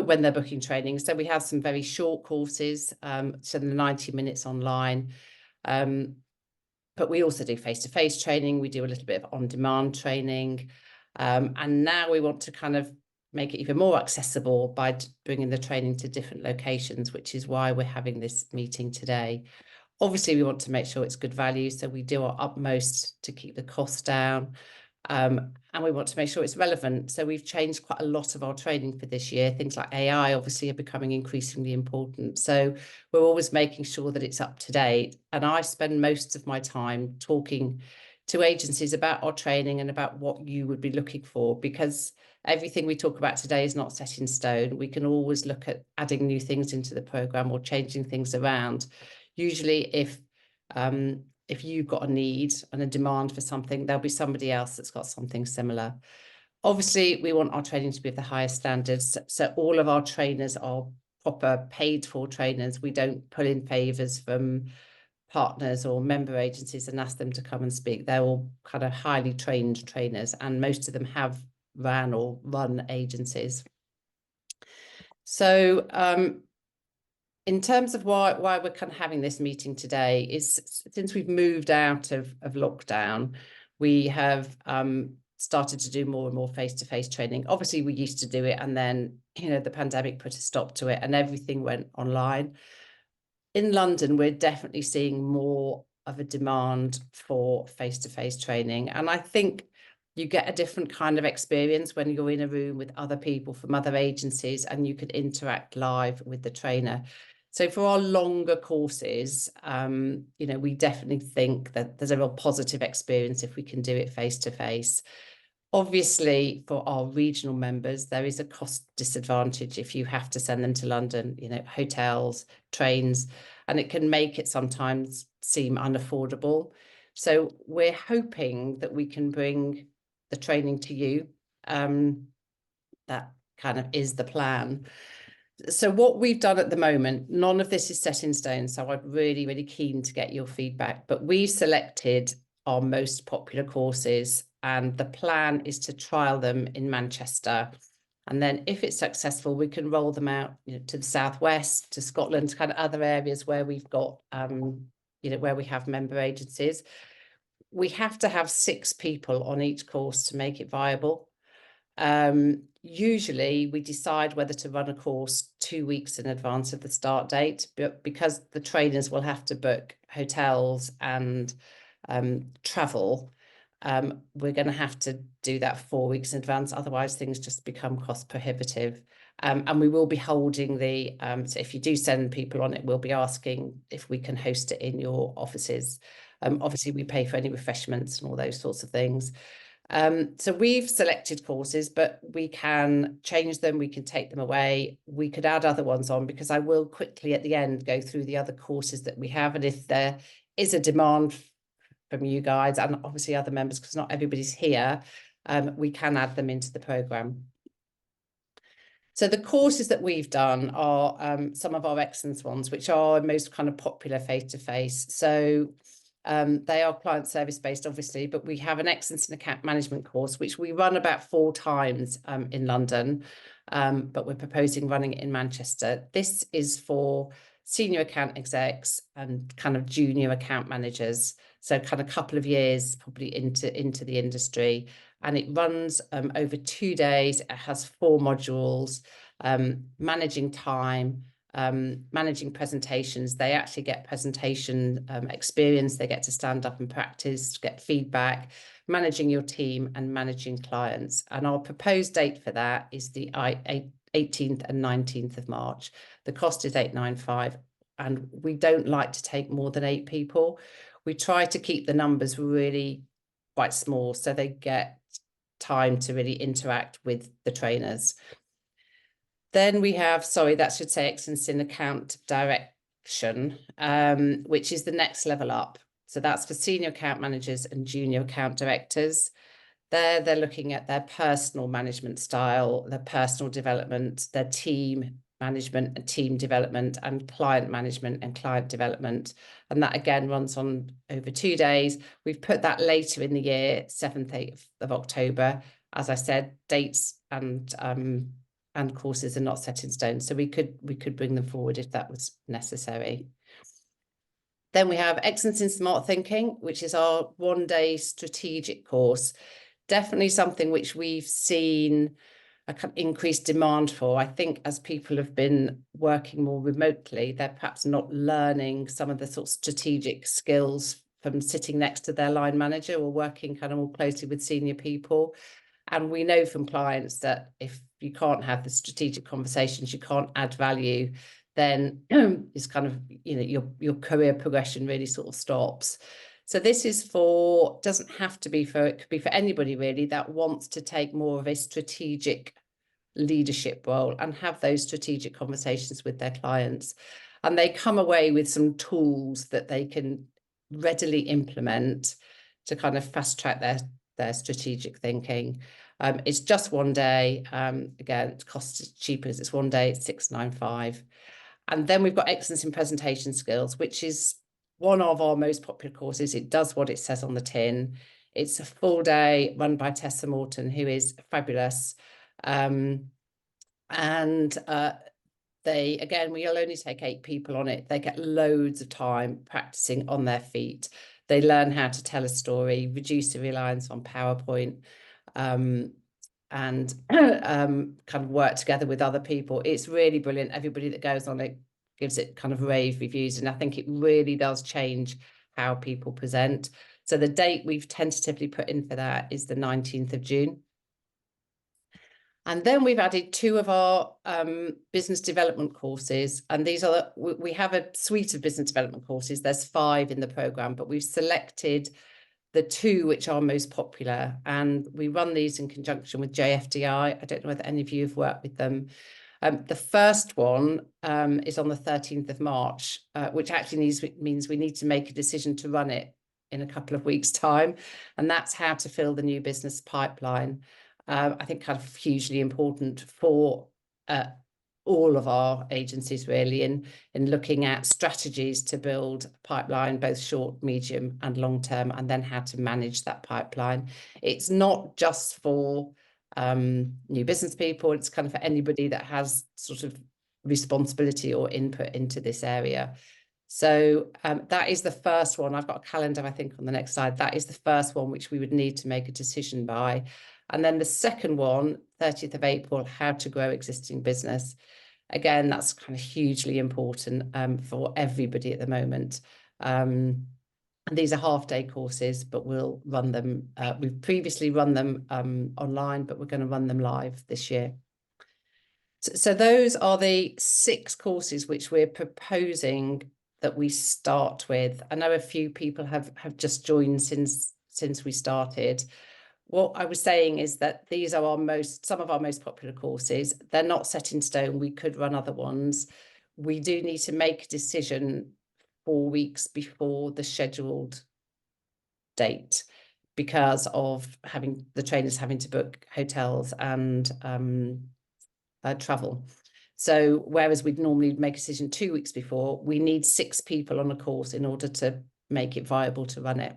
when they're booking training. So we have some very short courses, so the 90 minutes online. But we also do face-to-face training. We do a little bit of on-demand training. And now we want to kind of make it even more accessible by bringing the training to different locations, which is why we're having this meeting today. Obviously, we want to make sure it's good value, so we do our utmost to keep the costs down. And we want to make sure it's relevant. So we've changed quite a lot of our training for this year. Things like AI obviously are becoming increasingly important. So we're always making sure that it's up to date. And I spend most of my time talking to agencies about our training and about what you would be looking for, because everything we talk about today is not set in stone. We can always look at adding new things into the programme or changing things around. Usually if you've got a need and a demand for something, there'll be somebody else that's got something similar. Obviously, we want our training to be of the highest standards. So all of our trainers are proper paid for trainers. We don't pull in favours from partners or member agencies and ask them to come and speak. They're all kind of highly trained trainers, and most of them have ran or run agencies. So in terms of why we're kind of having this meeting today is, since we've moved out of lockdown, we have started to do more and more face-to-face training. Obviously, we used to do it, and then, you know, the pandemic put a stop to it and everything went online. In London, we're definitely seeing more of a demand for face-to-face training. And I think you get a different kind of experience when you're in a room with other people from other agencies and you can interact live with the trainer. So for our longer courses, you know, we definitely think that there's a real positive experience if we can do it face-to-face. Obviously, for our regional members, there is a cost disadvantage if you have to send them to London, you know, hotels, trains, and it can make it sometimes seem unaffordable. So we're hoping that we can bring the training to you. That kind of is the plan. So what we've done at the moment, none of this is set in stone, so I'm really, really keen to get your feedback, but we've selected our most popular courses, and the plan is to trial them in Manchester. And then if it's successful, we can roll them out, you know, to the southwest, to Scotland, to kind of other areas where we've got, you know, where we have member agencies. We have to have 6 people on each course to make it viable. Usually we decide whether to run a course 2 weeks in advance of the start date, but because the trainers will have to book hotels and travel, we're going to have to do that 4 weeks in advance. Otherwise things just become cost prohibitive. And we will be holding the, so if you do send people on it, we'll be asking if we can host it in your offices. Obviously we pay for any refreshments and all those sorts of things. So we've selected courses, but we can change them, we can take them away, we could add other ones on, because I will quickly at the end go through the other courses that we have, and if there is a demand from you guys and obviously other members, because not everybody's here, we can add them into the programme. So the courses that we've done are some of our excellence ones, which are most kind of popular face-to-face. So they are client service based, obviously, but we have an excellence in account management course, which we run about 4 times in London, but we're proposing running it in Manchester. This is for senior account execs and kind of junior account managers, so kind of a couple of years probably into the industry, and it runs over 2 days. It has 4 modules, managing time, managing presentations. They actually get presentation experience. They get to stand up and practice, get feedback, managing your team and managing clients. And our proposed date for that is the 18th and 19th of March. The cost is £895, and we don't like to take more than 8 people. We try to keep the numbers really quite small so they get time to really interact with the trainers. Then we have, sorry, that should say excellence in account direction, which is the next level up. So that's for senior account managers and junior account directors. They're looking at their personal management style, their personal development, their team management and team development, and client management and client development. And that again runs on over 2 days. We've put that later in the year, 7th, 8th of October. As I said, dates and and courses are not set in stone. So we could bring them forward if that was necessary. Then we have Excellence in Smart Thinking, which is our one-day strategic course. Definitely something which we've seen a kind of increased demand for. I think as people have been working more remotely, they're perhaps not learning some of the sort of strategic skills from sitting next to their line manager or working kind of more closely with senior people. And we know from clients that if you can't have the strategic conversations, you can't add value, then it's kind of, you know, your career progression really sort of stops. So this is for, doesn't have to be for, it could be for anybody really that wants to take more of a strategic leadership role and have those strategic conversations with their clients. And they come away with some tools that they can readily implement to kind of fast track their strategic thinking. It's just one day. Again, it costs cheaper because it's one day, it's £695. And then we've got Excellence in Presentation Skills, which is one of our most popular courses. It does what it says on the tin. It's a full day run by Tessa Morton, who is fabulous. They, again, we'll only take 8 people on it. They get loads of time practicing on their feet. They learn how to tell a story, reduce the reliance on PowerPoint, and kind of work together with other people. It's really brilliant. Everybody that goes on it gives it kind of rave reviews, and I think it really does change how people present. So the date we've tentatively put in for that is the 19th of June. And then we've added 2 of our business development courses. And these are, we have a suite of business development courses. There's 5 in the programme, but we've selected the 2 which are most popular. And we run these in conjunction with JFDI. I don't know whether any of you have worked with them. The first one is on the 13th of March, which actually means we need to make a decision to run it in a couple of weeks' time. And that's how to fill the new business pipeline. I think kind of hugely important for all of our agencies really in looking at strategies to build a pipeline, both short, medium and long term, and then how to manage that pipeline. It's not just for new business people, it's kind of for anybody that has sort of responsibility or input into this area. So that is the first one. I've got a calendar, I think, on the next slide. That is the first one which we would need to make a decision by. And then the second one, 30th of April, how to grow existing business. Again, that's kind of hugely important for everybody at the moment. And these are half-day courses, but we'll run them. We've previously run them online, but we're going to run them live this year. So those are the 6 courses which we're proposing that we start with. I know a few people have just joined since we started. What I was saying is that these are some of our most popular courses. They're not set in stone. We could run other ones. We do need to make a decision 4 weeks before the scheduled date because of the trainers having to book hotels and travel. So whereas we'd normally make a decision 2 weeks before, we need 6 people on a course in order to make it viable to run it.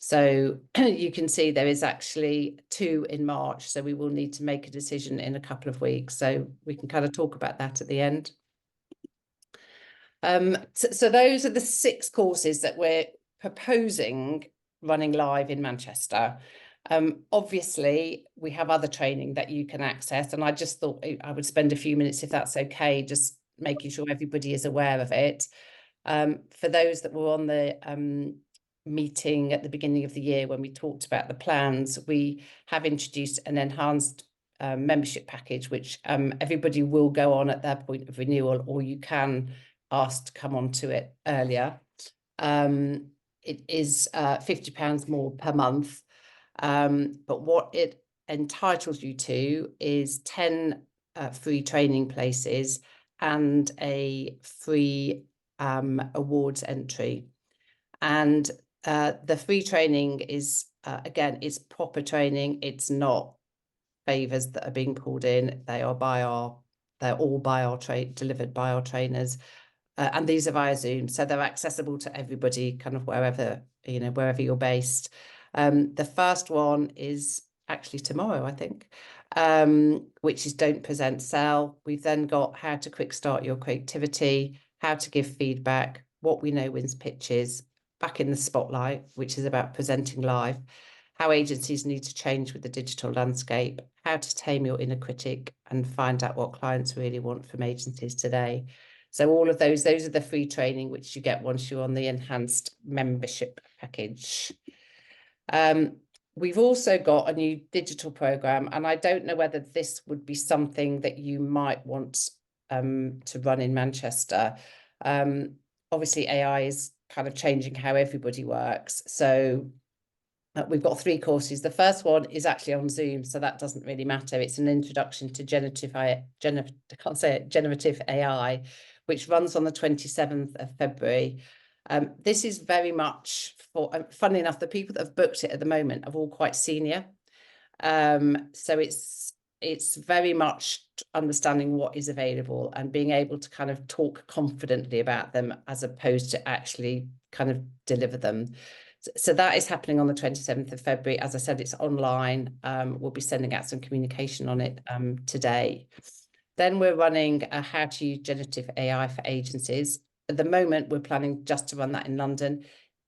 So you can see there is actually 2 in March, so we will need to make a decision in a couple of weeks. So we can kind of talk about that at the end. So those are the 6 courses that we're proposing running live in Manchester. Obviously, we have other training that you can access, and I just thought I would spend a few minutes, if that's okay, just making sure everybody is aware of it. For those that were on the meeting at the beginning of the year when we talked about the plans, we have introduced an enhanced membership package, which everybody will go on at their point of renewal, or you can ask to come on to it earlier. It is £50 more per month, but what it entitles you to is 10 free training places and a free awards entry. And the free training is, again, it's proper training. It's not favours that are being pulled in. They're all delivered by our trainers. And these are via Zoom. So they're accessible to everybody kind of wherever you're based. The first one is actually tomorrow, I think, which is Don't Present, Sell. We've then got how to quick start your creativity, how to give feedback, what we know wins pitches, Back in the Spotlight, which is about presenting live, how agencies need to change with the digital landscape, how to tame your inner critic, and find out what clients really want from agencies today. So all of those are the free training which you get once you're on the enhanced membership package. We've also got a new digital program, and I don't know whether this would be something that you might want to run in Manchester. Obviously, AI is kind of changing how everybody works. So we've got 3 courses. The first one is actually on Zoom, so that doesn't really matter. It's an introduction to generative AI, which runs on the 27th of February. This is very much for, funnily enough, the people that have booked it at the moment are all quite senior. So it's very much understanding what is available and being able to kind of talk confidently about them as opposed to actually kind of deliver them. So that is happening on the 27th of February. As I said, it's online. We'll be sending out some communication on it today. Then we're running a how to use generative AI for agencies. At the moment, we're planning just to run that in London.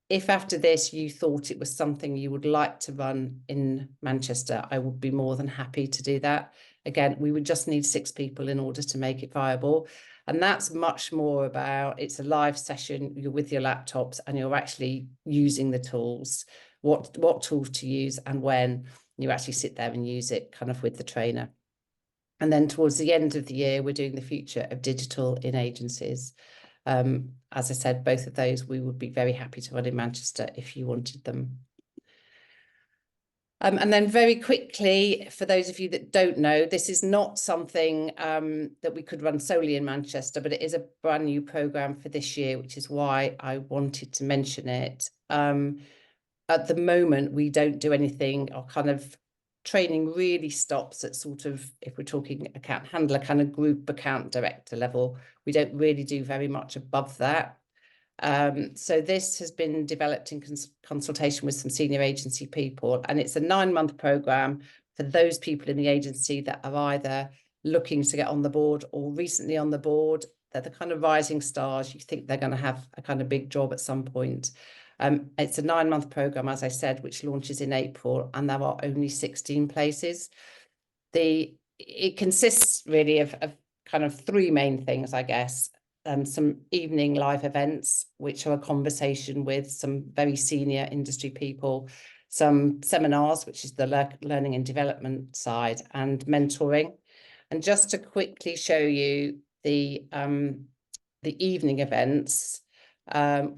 If after this you thought it was something you would like to run in Manchester, I would be more than happy to do that. Again, we would just need 6 people in order to make it viable. And that's much more about, it's a live session, you're with your laptops and you're actually using the tools, what tools to use and when you actually sit there and use it kind of with the trainer. And then towards the end of the year, we're doing the future of digital in agencies. As I said, both of those we would be very happy to run in Manchester if you wanted them. And then very quickly, for those of you that don't know, this is not something that we could run solely in Manchester, but it is a brand new programme for this year, which is why I wanted to mention it. At the moment, we don't do anything, or kind of training really stops at sort of, if we're talking account handler, kind of group account director level. We don't really do very much above that. So this has been developed in consultation with some senior agency people, and it's a 9-month program for those people in the agency that are either looking to get on the board or recently on the board. They're the kind of rising stars. You think they're going to have a kind of big job at some point. It's a 9-month program, as I said, which launches in April, and there are only 16 places. It consists really of kind of 3 main things, I guess. Some evening live events, which are a conversation with some very senior industry people, some seminars, which is the learning and development side, and mentoring. And just to quickly show you the evening events,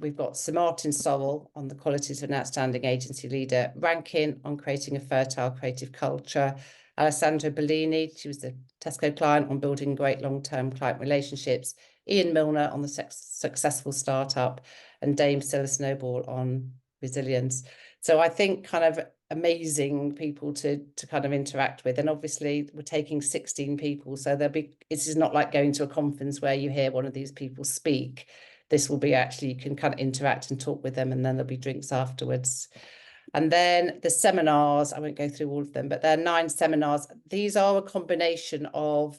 we've got Sir Martin Sorrell on the qualities of an outstanding agency leader, Rankin on creating a fertile creative culture, Alessandra Bellini, she was the Tesco client, on building great long-term client relationships, Ian Milner on the successful startup, and Dame Stella Snowball on resilience. So I think kind of amazing people to kind of interact with. And obviously we're taking 16 people, so this is not like going to a conference where you hear one of these people speak. This will be actually, you can kind of interact and talk with them, and then there'll be drinks afterwards. And then the seminars, I won't go through all of them, but there are 9 seminars. These are a combination of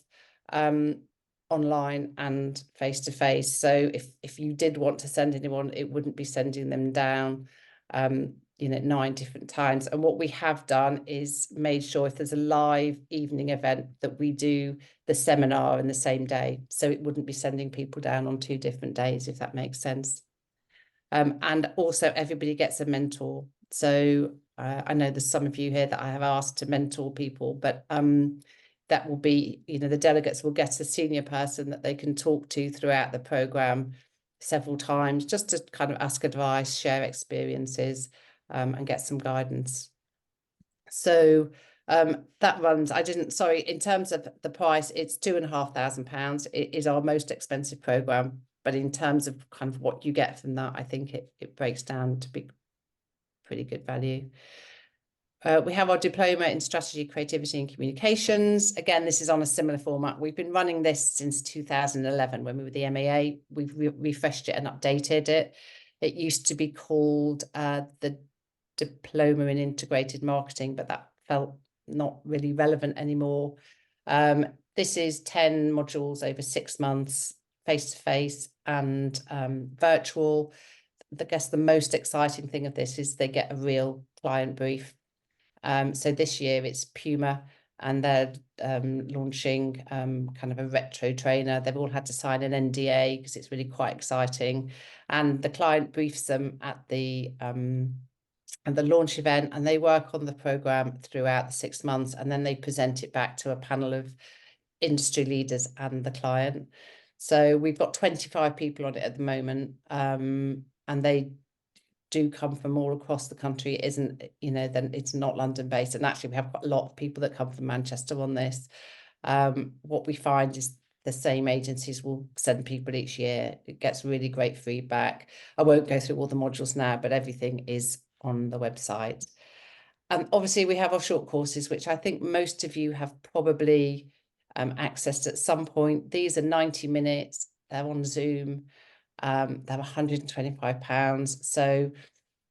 online and face-to-face. So if you did want to send anyone, it wouldn't be sending them down 9 different times. And what we have done is made sure if there's a live evening event that we do the seminar in the same day. So it wouldn't be sending people down on 2 different days, if that makes sense. And also everybody gets a mentor. So I know there's some of you here that I have asked to mentor people, but that will be, the delegates will get a senior person that they can talk to throughout the programme several times, just to kind of ask advice, share experiences, and get some guidance. So that runs, in terms of the price, it's £2,500. It is our most expensive programme, but in terms of kind of what you get from that, I think it breaks down to be pretty good value. We have our diploma in strategy, creativity and communications. Again, this is on a similar format. We've been running this since 2011 when we were the MAA. We've refreshed it and updated it. It used to be called the Diploma in Integrated Marketing, but that fell not really relevant anymore. This is 10 modules over 6 months, face-to-face and virtual. I guess the most exciting thing of this is they get a real client brief. So this year it's Puma, and they're launching kind of a retro trainer. They've all had to sign an NDA because it's really quite exciting. And the client briefs them at the launch event, and they work on the program throughout the 6 months, and then they present it back to a panel of industry leaders and the client. So we've got 25 people on it at the moment, and they do come from all across the country. It isn't, then it's not London based, and actually we have quite a lot of people that come from Manchester on this. What we find is the same agencies will send people each year. It gets really great feedback. I won't go through all the modules now, but everything is on the website. Obviously we have our short courses, which I think most of you have probably accessed at some point. These are 90 minutes, they're on Zoom, they're £125. So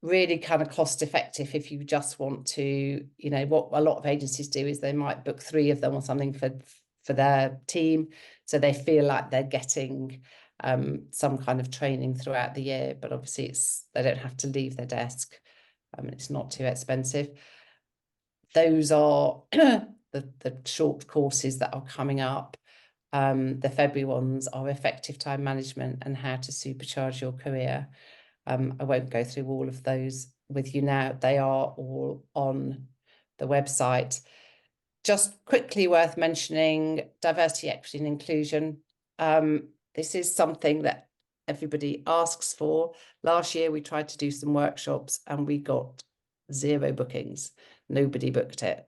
really kind of cost effective if you just want to, what a lot of agencies do is they might book 3 of them or something for their team, so they feel like they're getting some kind of training throughout the year, but obviously they don't have to leave their desk. It's not too expensive. Those are the short courses that are coming up. The February ones are effective time management and how to supercharge your career. I won't go through all of those with you now. They are all on the website. Just quickly worth mentioning diversity, equity and inclusion. This is something that everybody asks for. Last year we tried to do some workshops and we got 0 bookings. Nobody booked it.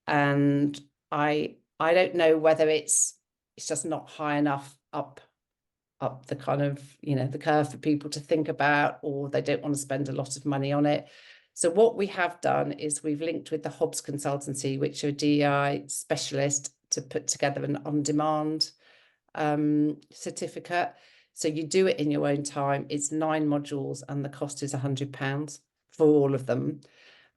And I don't know whether it's just not high enough up the kind of, the curve for people to think about, or they don't want to spend a lot of money on it. So what we have done is we've linked with the Hobbs Consultancy, which are a DEI specialist, to put together an on-demand certificate. So you do it in your own time. It's 9 modules and the cost is £100 for all of them.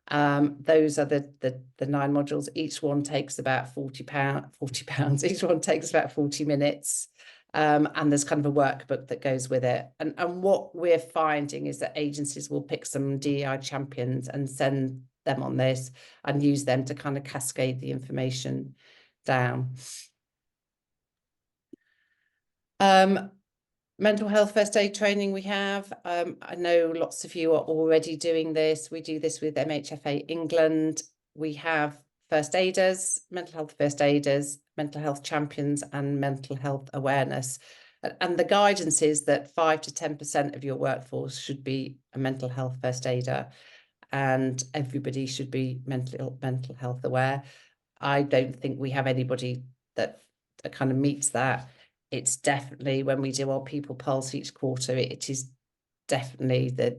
Those are the 9 modules. Each one takes about £40. Each one takes about 40 minutes. And there's kind of a workbook that goes with it. And what we're finding is that agencies will pick some DEI champions and send them on this and use them to kind of cascade the information down. Mental health first aid training we have. I know lots of you are already doing this. We do this with MHFA England. We have first aiders, mental health first aiders, mental health champions and mental health awareness. And the guidance is that 5 to 10% of your workforce should be a mental health first aider, and everybody should be mental health aware. I don't think we have anybody that kind of meets that. It's definitely, when we do our people pulse each quarter, it is definitely the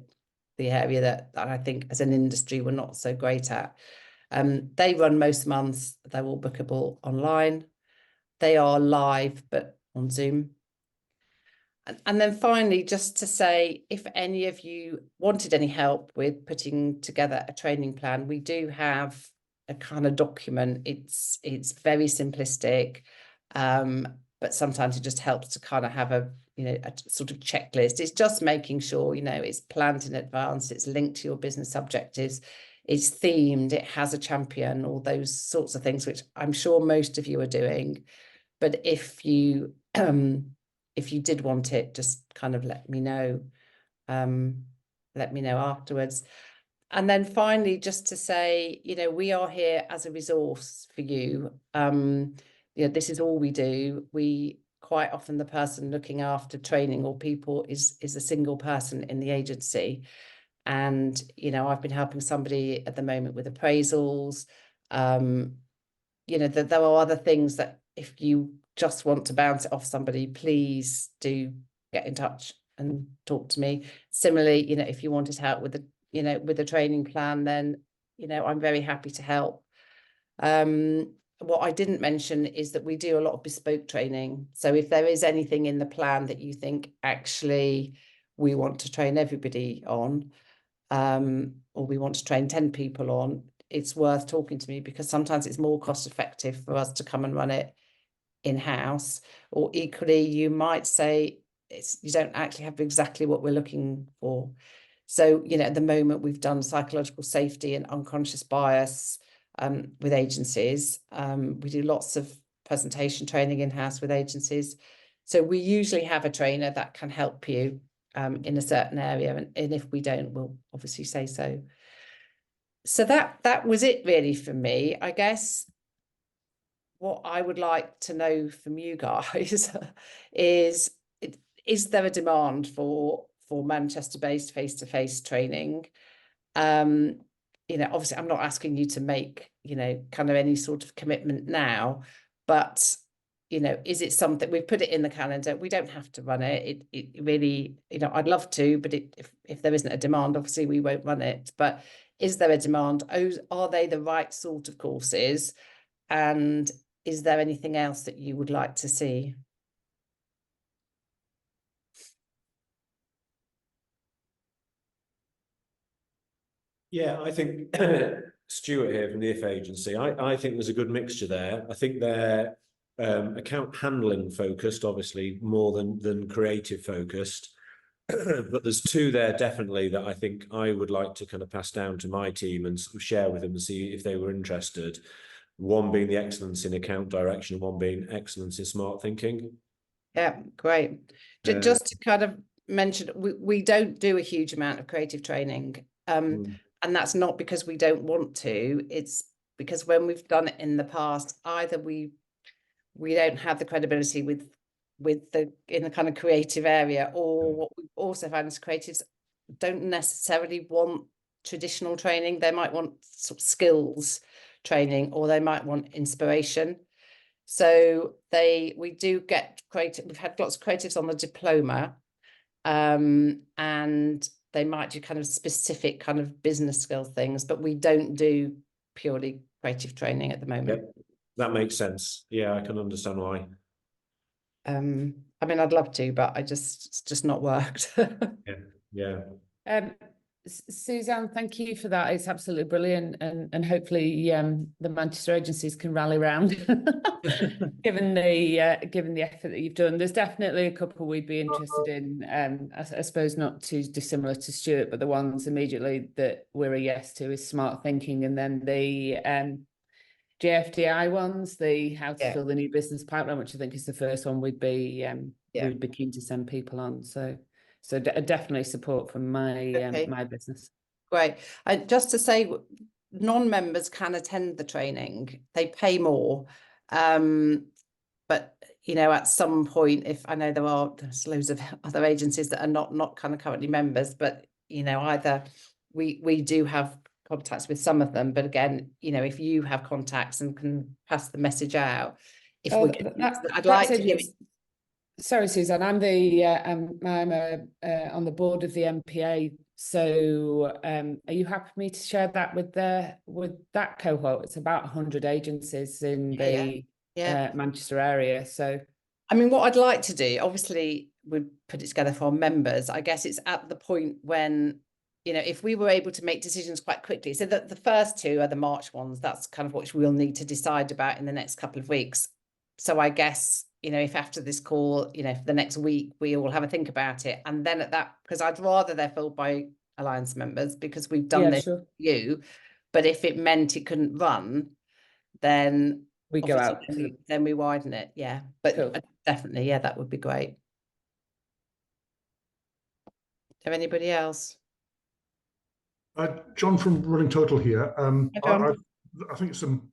area that I think as an industry we're not so great at. They run most months. They're all bookable online. They are live, but on Zoom. And then finally, just to say, if any of you wanted any help with putting together a training plan, we do have a kind of document. It's very simplistic, but sometimes it just helps to kind of have a sort of checklist. It's just making sure, it's planned in advance, it's linked to your business objectives, it's themed, it has a champion, all those sorts of things, which I'm sure most of you are doing. But if you did want it, just kind of let me know. Let me know afterwards. And then finally, just to say, we are here as a resource for you. This is all we do. We quite often, the person looking after training or people is a single person in the agency. And, I've been helping somebody at the moment with appraisals. There are other things that if you just want to bounce it off somebody, please do get in touch and talk to me. Similarly, if you wanted help with the training plan, then, I'm very happy to help. What I didn't mention is that we do a lot of bespoke training. So if there is anything in the plan that you think actually we want to train everybody on, or we want to train 10 people on, it's worth talking to me, because sometimes it's more cost effective for us to come and run it in-house, or equally you might say you don't actually have exactly what we're looking for. So, you know, at the moment we've done psychological safety and unconscious bias with agencies. We do lots of presentation training in-house with agencies. So we usually have a trainer that can help you in a certain area, and if we don't, we'll obviously say so. So that was it really for me. I guess what I would like to know from you guys is there a demand for Manchester-based face-to-face training? You know, obviously I'm not asking you to make, you know, kind of any sort of commitment now, but, you know, is it something we've put it in the calendar? We don't have to run it. It really, you know, I'd love to, but if there isn't a demand, obviously we won't run it. But is there a demand? Are they the right sort of courses? And is there anything else that you would like to see? Yeah, I think Stuart here from the IF agency. I think there's a good mixture there. I think they're account handling focused, obviously more than creative focused. But there's two there definitely that I think I would like to kind of pass down to my team and sort of share with them and see if they were interested. One being the excellence in account direction, and one being excellence in smart thinking. Yeah, great. Just to kind of mention, we don't do a huge amount of creative training. And that's not because we don't want to, it's because when we've done it in the past, either we don't have the credibility in the kind of creative area, or what we've also found is creatives don't necessarily want traditional training. They might want sort of skills training, or they might want inspiration. So we do get creative. We've had lots of creatives on the diploma, and they might do kind of specific kind of business skill things, but we don't do purely creative training at the moment. Yep, that makes sense. Yeah, I can understand why. I mean, I'd love to, but it's just not worked. Yeah. Suzanne, thank you for that. It's absolutely brilliant, and hopefully the Manchester agencies can rally around given the effort that you've done. There's definitely a couple we'd be interested in. I suppose not too dissimilar to Stuart, but the ones immediately that we're a yes to is smart thinking, and then the JFDI ones, the how to fill the new business pipeline, which I think is the first one we'd be keen to send people on. So definitely support from my my business. Great. And just to say, non-members can attend the training. They pay more, but you know, at some point, if I know there's loads of other agencies that are not kind of currently members, but you know, either we do have contacts with some of them, but again, you know, if you have contacts and can pass the message out, I'd like to hear it. Sorry, Suzanne, I'm on the board of the MPA. So are you happy for me to share that with that cohort? It's about 100 agencies in the Manchester area. So I mean, what I'd like to do, obviously we'd put it together for our members. I guess it's at the point when, you know, if we were able to make decisions quite quickly. So the first two are the March ones. That's kind of what we'll need to decide about in the next couple of weeks. So I guess, you know, if after this call, you know, for the next week, we all have a think about it. And then because I'd rather they're filled by Alliance members, because we've done this for you. But if it meant it couldn't run, then we go out. Then we widen it. Yeah. But definitely, yeah, that would be great. Is there anybody else? John from Running Total here. Hi, I think some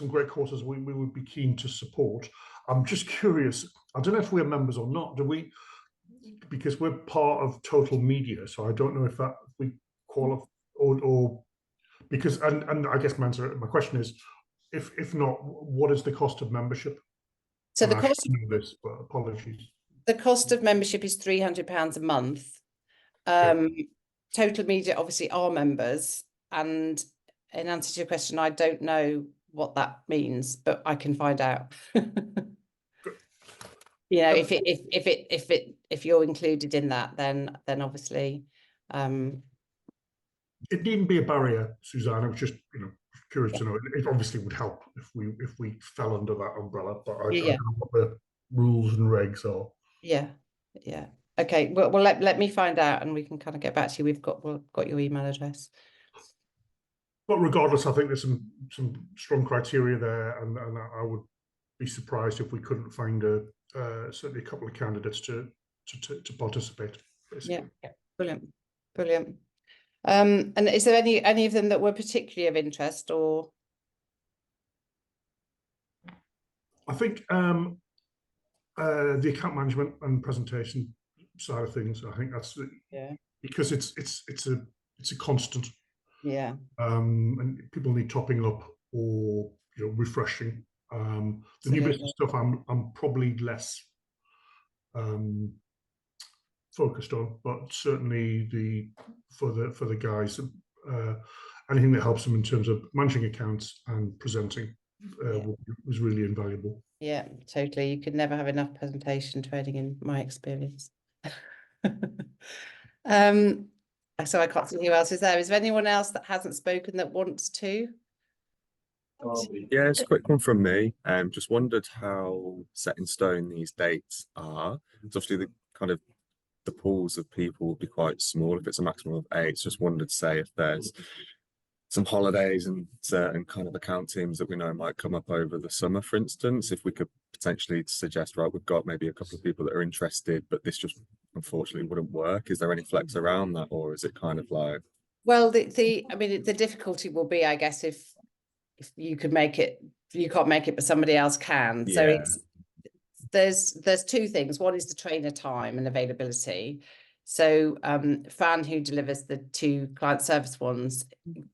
great courses we would be keen to support. I'm just curious, I don't know if we're members or not, do we? Because we're part of Total Media, so I don't know if we qualify or because, and I guess my question is, if not, what is the cost of membership? So the cost of this, but apologies. The cost of membership is £300 a month. Total Media obviously are members, and in answer to your question, I don't know what that means, but I can find out. You know, if you're included in that, then obviously it needn't be a barrier, Suzanne. I was just, you know, curious to know. It obviously would help if we fell under that umbrella, but I Yeah. don't know what the rules and regs are. Yeah, yeah. Okay, well, let me find out and we can kind of get back to you. We've got your email address. But regardless, I think there's some strong criteria there, and I would be surprised if we couldn't find certainly a couple of candidates to participate. Basically. Yeah, brilliant, brilliant. And is there any of them that were particularly of interest, or? I think the account management and presentation side of things. I think that's because it's a constant. Yeah. And people need topping up or refreshing. The new business stuff I'm probably less focused on, but certainly for the guys, anything that helps them in terms of managing accounts and presenting was really invaluable. Yeah, totally. You could never have enough presentation training, in my experience. So I can't see who else is there. Is there anyone else that hasn't spoken that wants to? Yeah, it's a quick one from me. Just wondered how set in stone these dates are. It's obviously the pools of people will be quite small if it's a maximum of 8. Just wondered, say, if there's some holidays and certain kind of account teams that we know might come up over the summer, for instance, if we could potentially suggest, right, we've got maybe a couple of people that are interested, but this just unfortunately wouldn't work. Is there any flex around that, or is it kind of like? Well, I mean, the difficulty will be, I guess, if you could make it, you can't make it, but somebody else can. Yeah. So there's two things. One is the trainer time and availability. So Fran, who delivers the 2 client service ones,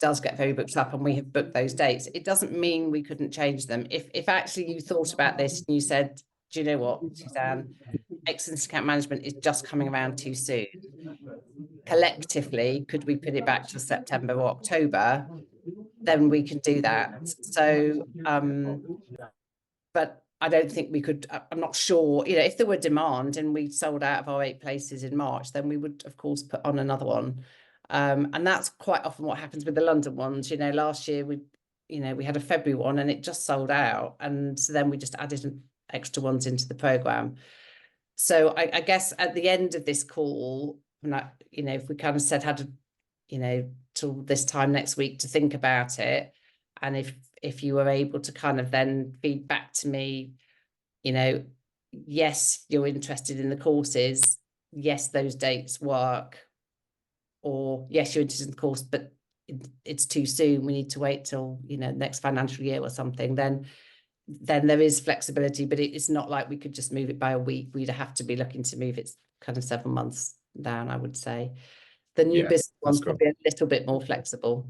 does get very booked up, and we have booked those dates. It doesn't mean we couldn't change them. If actually you thought about this and you said, do you know what, Suzanne, excellence account management is just coming around too soon. Collectively, could we put it back to September or October? Then we can do that. So, but I don't think we could. I'm not sure. If there were demand and we sold out of our 8 places in March, then we would, of course, put on another one. And that's quite often what happens with the London ones. Last year we had a February one and it just sold out, and so then we just added extra ones into the program. So I guess at the end of this call, if we kind of said till this time next week to think about it, and if you were able to kind of then feed back to me, yes, you're interested in the courses, yes, those dates work, or yes, you're interested in the course, but it's too soon, we need to wait till next financial year or something, then there is flexibility, but it's not like we could just move it by a week. We'd have to be looking to move it kind of 7 months down, I would say. The new business one's probably a little bit more flexible.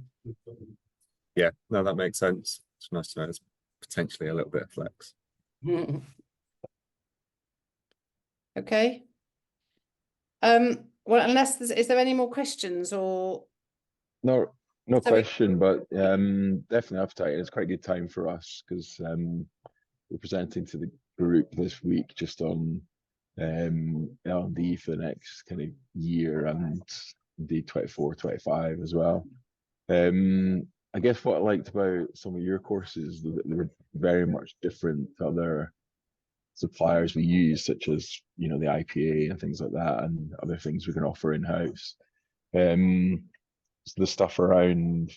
Yeah, no, that makes sense. It's nice to know there's potentially a little bit of flex. Okay. Well, unless is there any more questions or? No question, but definitely appetite. It's quite a good time for us because we're presenting to the group this week just on L&D for the next kind of year and indeed 24-25 as well. I guess what I liked about some of your courses is that they were very much different to other suppliers we use, such as the IPA and things like that, and other things we can offer in-house. So the stuff around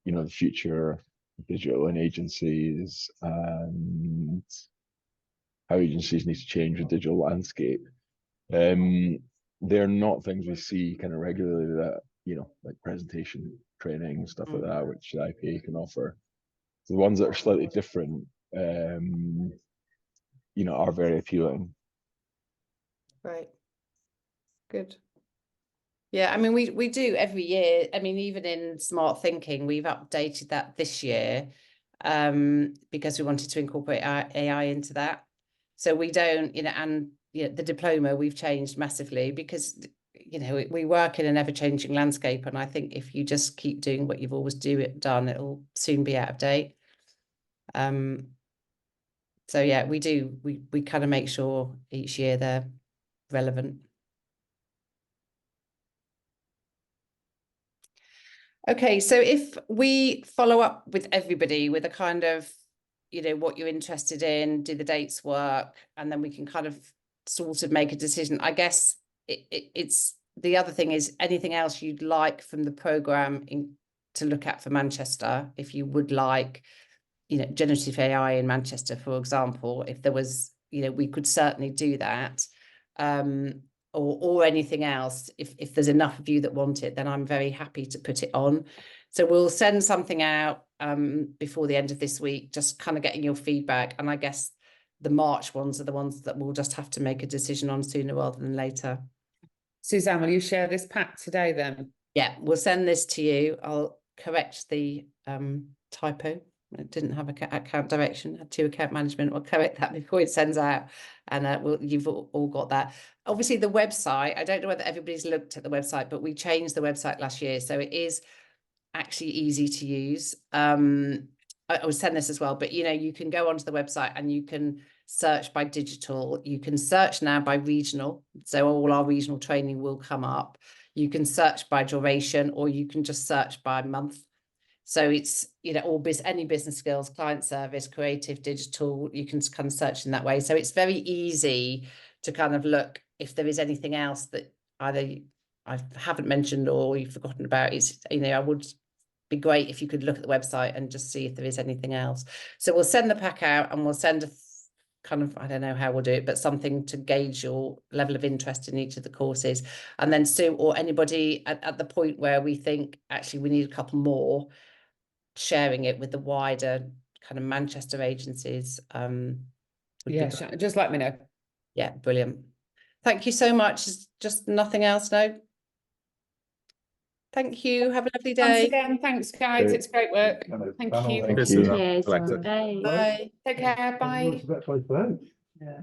the future digital in agencies and how agencies need to change the digital landscape, they're not things we see kind of regularly, that like presentation training, stuff like that, which the IPA can offer. So the ones that are slightly different are very appealing. Right. Good. Yeah, I mean, we do every year. I mean, even in Smart Thinking, we've updated that this year because we wanted to incorporate our AI into that. So we don't, and the diploma we've changed massively because, we work in an ever-changing landscape. And I think if you just keep doing what you've always done, it'll soon be out of date. So yeah, we kind of make sure each year they're relevant. Okay, so if we follow up with everybody with a kind of, you know, what you're interested in, do the dates work, and then we can kind of sort of make a decision. I guess it's the other thing is anything else you'd like from the programme to look at for Manchester, if you would like, you know, generative AI in Manchester, for example, if there was, you know, we could certainly do that. Or anything else, if there's enough of you that want it, then I'm very happy to put it on. So we'll send something out before the end of this week, just kind of getting your feedback. And I guess the March ones are the ones that we'll just have to make a decision on sooner rather than later. Suzanne, will you share this pack today then? Yeah, we'll send this to you. I'll correct the typo. It didn't have account direction, had 2 account management. We'll correct that before it sends out. And you've all got that. Obviously, the website, I don't know whether everybody's looked at the website, but we changed the website last year. So it is actually easy to use. I will send this as well, but you know, you can go onto the website and you can search by digital. You can search now by regional. So all our regional training will come up. You can search by duration, or you can just search by month. So it's, you know, any business skills, client service, creative, digital, you can kind of search in that way. So it's very easy to kind of look if there is anything else that either I haven't mentioned or you've forgotten about. It's, you know, I would be great if you could look at the website and just see if there is anything else. So we'll send the pack out and we'll send a kind of, I don't know how we'll do it, but something to gauge your level of interest in each of the courses. And then Sue or anybody at the point where we think actually we need a couple more, sharing it with the wider kind of Manchester agencies. Yeah, just let me know. Yeah, brilliant. Thank you so much. Just nothing else, no? Thank you. Have a lovely day. Once again, thanks guys. It's great work. Thank you. Thank Cheers, you. Suzanne. Cheers. Collector. Bye. Bye. Take care. Bye. Congratulations. Yeah.